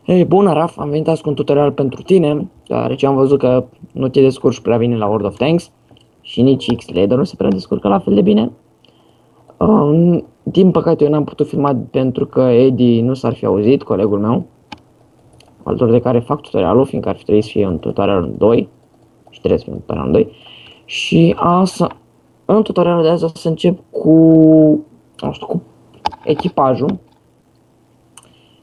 Hei, bună, Raf, am venit azi cu un tutorial pentru tine, deoarece am văzut că nu te descurci prea bine la World of Tanks și nici X-Lader nu se prea descurcă la fel de bine. Din păcate eu n-am putut filma pentru că Eddie nu s-ar fi auzit, colegul meu, alături de care fac tutorialul, fiindcă ar fi trebuit să fie un tutorial în 2 și trebuie să fie un tutorial în 2. Și în tutorialul de azi o să încep cu, nu știu, cu echipajul.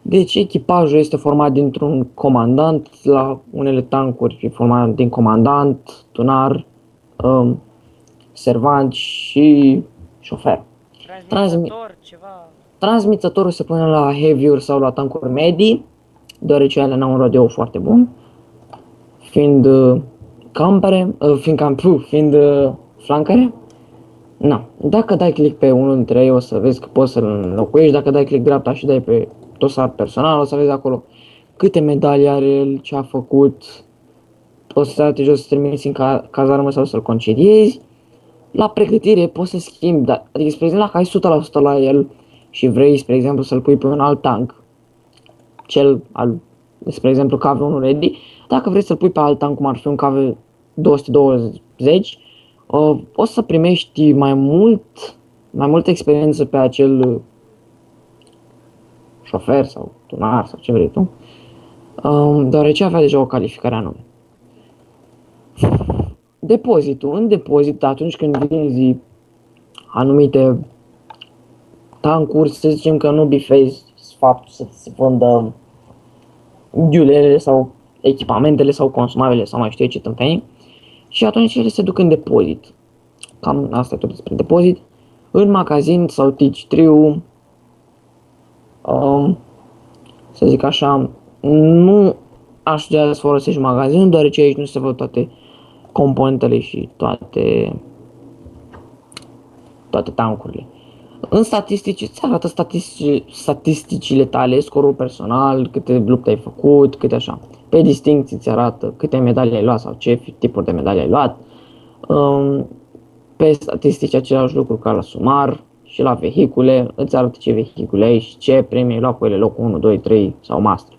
Deci echipajul este format dintr-un comandant, la unele tancuri e format din comandant, tunar, servant și șofer. Transmițător, ceva. Transmițătorul se pune la heavy-uri sau la tancuri medii, deoarece ele n-au un radio foarte bun, fiind campere, fiind flancare. Na. Dacă dai click pe unul dintre ei o să vezi că poți să-l înlocuiești, dacă dai click dreapta și dai pe dosar personal o să vezi acolo câte medalii are el, ce a făcut, o să te arate jos să trimiți în cazarmă sau să-l concediezi. La pregătire poți să schimbi, adică spre exemplu dacă ai 100% la el și vrei spre exemplu să-l pui pe un alt tank, spre exemplu KV-1 ready, dacă vrei să-l pui pe alt tank cum ar fi un KV 220, o să primești mai multă experiență pe acel șofer sau tunar sau ce vrei tu, deoarece avea deja o calificare anume. Depozitul. În depozit, atunci când vinzi anumite tancuri, să zicem că nu bifezi faptul să se vândă ghiulele sau echipamentele sau consumabile sau mai știu eu ce tâmpenii, și atunci ele se duc în depozit. Cam asta e tot despre depozit. În magazin sau tici-triu, să zic așa, nu aș vrea să folosești magazinul, deoarece aici nu se văd toate componentele și toate tankurile. În statistici îți arată statisticile tale, scorul personal, câte lupte ai făcut, câte așa. Pe distincții îți arată câte medalii ai luat sau ce tipuri de medalii ai luat. Pe statistici același lucru ca la sumar și la vehicule, îți arată ce vehicule ai și ce premii ai luat cu ele, locul 1, 2, 3 sau master.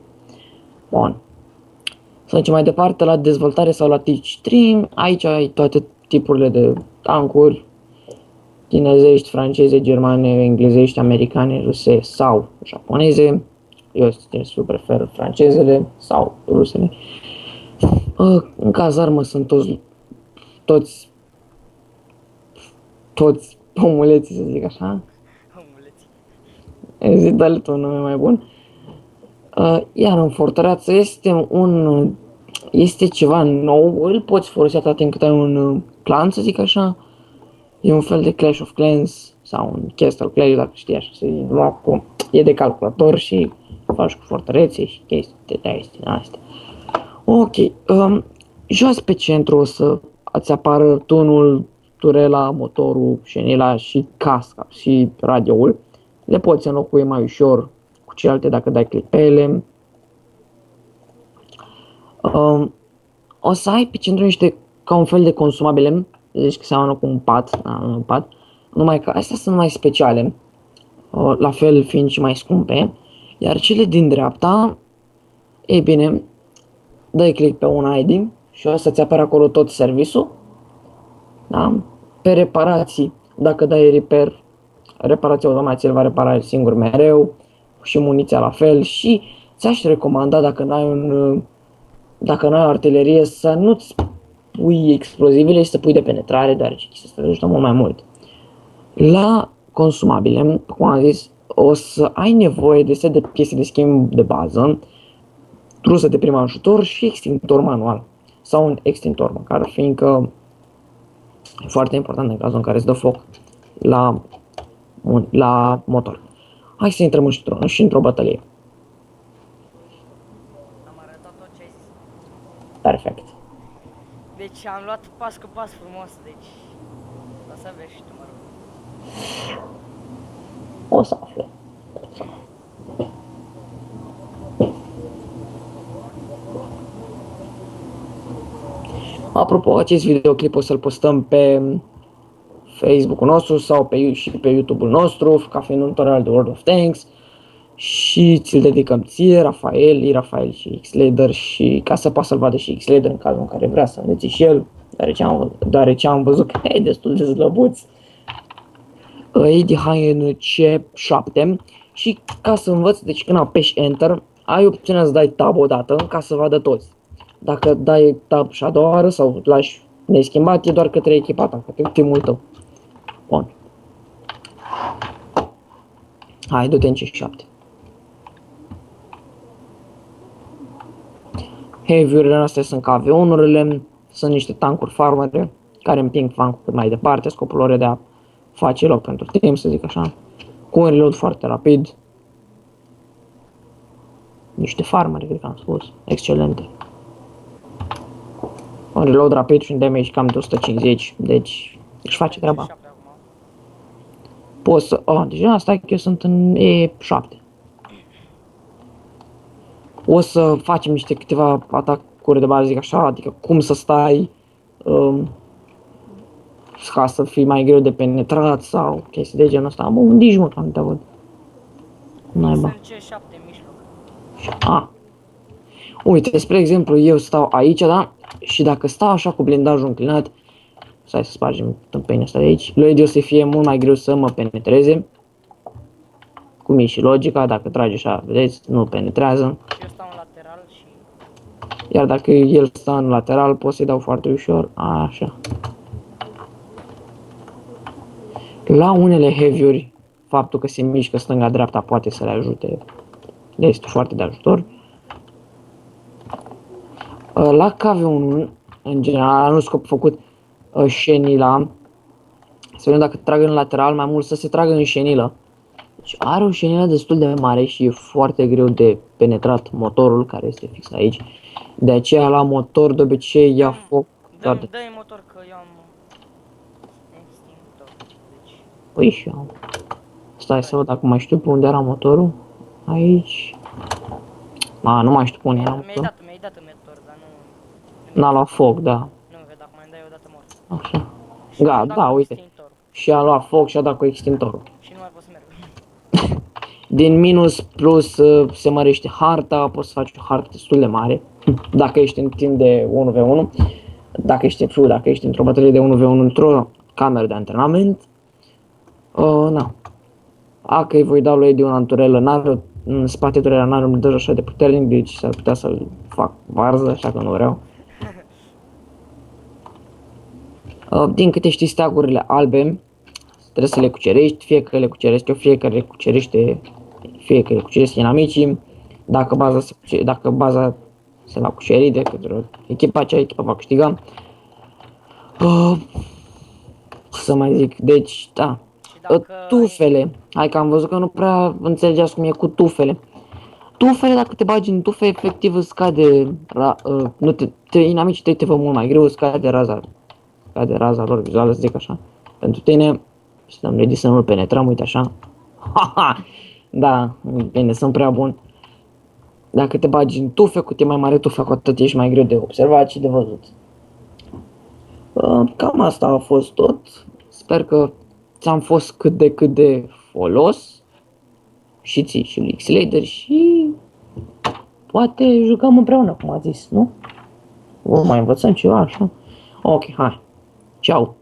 Bun. Să mergem mai departe la dezvoltare sau la Teach Stream. Aici ai toate tipurile de tancuri, chinezești, franceze, germane, englezești, americane, ruse sau japoneze. Eu prefer francezele sau rusele. În cazarmă sunt toți omuleții, să zic așa. Omuleții. Zi, dă-le tu un nume mai bun. Iar în fortăreață este ceva nou, îl poți folosi atât timp cât ai un clan, să zic așa. E un fel de Clash of Clans sau un Castle Clash, dacă știi așa, e de calculator și faci cu fortărețe și chestii de astea. Ok, jos pe centru o să îți apară tunul, turela, motorul, șenila și casca și radioul. Le poți înlocui mai ușor cu celelalte dacă dai click pe ele. O să ai pe centru niște ca un fel de consumabile, deci că seamănă cu un pad, numai că astea sunt mai speciale, la fel fiind și mai scumpe, iar cele din dreapta, ei bine, dai click pe un ID și o să-ți apare acolo tot serviciul, da? Pe reparații, dacă dai repair, reparația automat îl va repara singur mereu, și muniția la fel, și ți-aș recomanda dacă n-ai o artilerie să nu-ți pui explozibile și să pui de penetrare, deoarece chestia asta ajută mult mai mult. La consumabile, cum am zis, o să ai nevoie de set de piese de schimb de bază, trusă de prim ajutor și extintor manual sau un extintor măcar, fiindcă e foarte important în cazul în care îți dă foc la motor. Hai să intrăm și într-o bătălie. Am arătat tot ce ai zis. Perfect. Deci am luat pas cu pas frumos, deci o să vezi și tu, mă rog. O să afle. Apropo, acest videoclip o să-l postăm pe Facebook-ul nostru sau și pe YouTube-ul nostru, ca fiind un tutorial de World of Tanks. și ți-l dedicăm ție, Rafael, Rafael și X-Lader, și ca să poată să-l vadă și X-Lader în cazul în care vrea să învețe și el, deoarece am văzut că e destul de slăbuț. E de hai în C7 și ca să învăț, deci când apeși Enter, ai opțiunea să dai tab odată ca să vadă toți. Dacă dai tab și a doua oară sau lași neschimbat, e doar către echipa ta, către timul tău. Bun. Hai, du-te în C7. Heavy-urile noastre sunt ca avion-urile, sunt niște tancuri farmere care împing flank cât mai departe, scopul lor e de a face loc pentru timp, să zic așa, cu un reload foarte rapid. Niște farmere, cred că am spus, excelente. Un reload rapid și un damage cam de 150, deci își face treaba. Poți să... deja stai că eu sunt în E7. O să facem niște câteva atacuri de bază, zic așa, adică cum să stai ca să fii mai greu de penetrat sau chestii de genul ăsta. Bun, nici măcar nu te văd. Naiba. Sunt C7 în mijloc. Uite, spre exemplu, eu stau aici, da? Și dacă stau așa cu blindajul înclinat, stai să spargem tâmpenii asta de aici, lui o să fie mult mai greu să mă penetreze. Cum e și logica, dacă trage așa, vedeți, nu penetrează. Eu stau în lateral și... Iar dacă el stă în lateral, pot să-i dau foarte ușor, așa. La unele heavy-uri, faptul că se mișcă stânga-dreapta poate să le ajute. Este foarte de ajutor. La KV1, în general, nu scop făcut șenila. Să vedem dacă trag în lateral, mai mult să se tragă în șenilă. Deci are o șenilă destul de mare și e foarte greu de penetrat motorul care este fix aici. De aceea la motor de obicei ia foc. Dă-i motor că eu am extintor. Deci... Păi și eu. Stai să văd dacă mai știu pe unde era motorul. Aici. Nu mai știu pe unde era motorul. Mi-ai dat un motor, dar nu... N-a luat foc, da. Nu, că dacă mai dai o dată mor. Așa. Da, uite. Și a luat foc și a dat cu extintorul. Și nu mai pot să merg. Din minus plus se mărește harta, poți să faci o hartă destul de mare. Dacă ești în timp de 1v1. Dacă ești într-o bătălie de 1v1 într-o cameră de antrenament. Că îi voi da lui Eddie o anturelă, în spate durera n-are un blindaj așa de puternic, deci s-ar putea să-l fac varză, așa că nu vreau. Din câte știi, steagurile albe trebuie să le cucerești, fie că le cuceresc eu, fie că le cuceresc inamicii. Dacă baza se va cuceri de către echipa, acea echipă va câștiga. Să mai zic, deci, da. Tufele. Hai că am văzut că nu prea înțelegeați cum e cu tufele. Tufele, dacă te bagi în tufe, efectiv îți scade, inamicii tăi te văd mult mai greu, scade raza lor vizuală, să zic așa. Pentru tine, suntem ready să nu-l penetrăm, uite așa. Da, bine, sunt prea bun. Dacă te bagi în tufe, cu cât e mai mare tufe, cu atât ești mai greu de observat și de văzut. Cam asta a fost tot. Sper că ți-am fost cât de folos. Și ții și lui X-Lader și poate jucăm împreună, cum a zis, nu? O mai învățăm ceva așa. Ok, hai. Ciao.